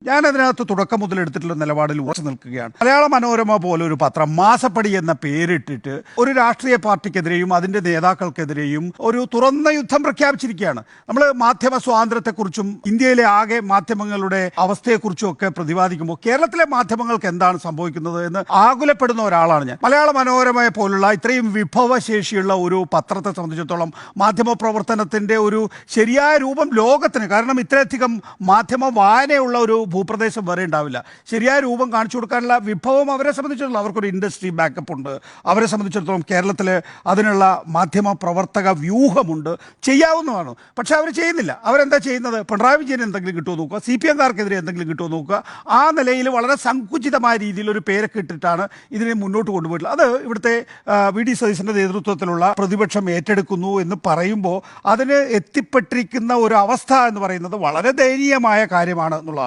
ഞാൻ അതിനകത്ത് തുടക്കം മുതൽ എടുത്തിട്ടുള്ള നിലപാടിൽ ഉറച്ചു നിൽക്കുകയാണ്. മലയാള മനോരമ പോലെ ഒരു പത്രം മാസപ്പടി എന്ന പേരിട്ടിട്ട് ഒരു രാഷ്ട്രീയ പാർട്ടിക്കെതിരെയും അതിന്റെ നേതാക്കൾക്കെതിരെയും ഒരു തുറന്ന യുദ്ധം പ്രഖ്യാപിച്ചിരിക്കുകയാണ്. നമ്മൾ മാധ്യമ സ്വാതന്ത്ര്യത്തെക്കുറിച്ചും ഇന്ത്യയിലെ ആകെ മാധ്യമങ്ങളുടെ അവസ്ഥയെക്കുറിച്ചും ഒക്കെ പ്രതിപാദിക്കുമ്പോൾ കേരളത്തിലെ മാധ്യമങ്ങൾക്ക് എന്താണ് സംഭവിക്കുന്നത് എന്ന് ആകുലപ്പെടുന്ന ഒരാളാണ് ഞാൻ. മലയാള മനോരമയെ പോലുള്ള ഇത്രയും വിഭവശേഷിയുള്ള ഒരു പത്രത്തെ സംബന്ധിച്ചിടത്തോളം മാധ്യമ പ്രവർത്തനത്തിന്റെ ഒരു ശരിയായ രൂപം ലോകത്തിന്, കാരണം ഇത്രയധികം മാധ്യമ വായനയുള്ള ഒരു ഭൂപ്രദേശം വരെ ഉണ്ടാവില്ല, ശരിയായ രൂപം കാണിച്ചു കൊടുക്കാനുള്ള വിഭവം അവരെ സംബന്ധിച്ചിടത്തോളം അവർക്കൊരു ഇൻഡസ്ട്രി ബാക്കപ്പ് ഉണ്ട്. അവരെ സംബന്ധിച്ചിടത്തോളം കേരളത്തിൽ അതിനുള്ള മാധ്യമ പ്രവർത്തക വ്യൂഹമുണ്ട്, ചെയ്യാവുന്നതാണ്. പക്ഷെ അവർ ചെയ്യുന്നില്ല. അവരെന്താ ചെയ്യുന്നത്? പിണറായി വിജയൻ എന്തെങ്കിലും കിട്ടുമോ നോക്കുക, CPM-കാർക്കെതിരെ എന്തെങ്കിലും കിട്ടുമോ നോക്കുക. ആ നിലയിൽ വളരെ സങ്കുചിതമായ രീതിയിൽ ഒരു പേരൊക്കെ ഇട്ടിട്ടാണ് ഇതിനെ മുന്നോട്ട് കൊണ്ടുപോയിട്ടുള്ളത്. അത് ഇവിടുത്തെ VD സതീശൻ്റെ നേതൃത്വത്തിലുള്ള പ്രതിപക്ഷം ഏറ്റെടുക്കുന്നു എന്ന് പറയുമ്പോൾ അതിന് എത്തിപ്പെട്ടിരിക്കുന്ന ഒരു അവസ്ഥ എന്ന് പറയുന്നത് വളരെ ദയനീയമായ കാര്യമാണ് എന്നുള്ളതാണ്.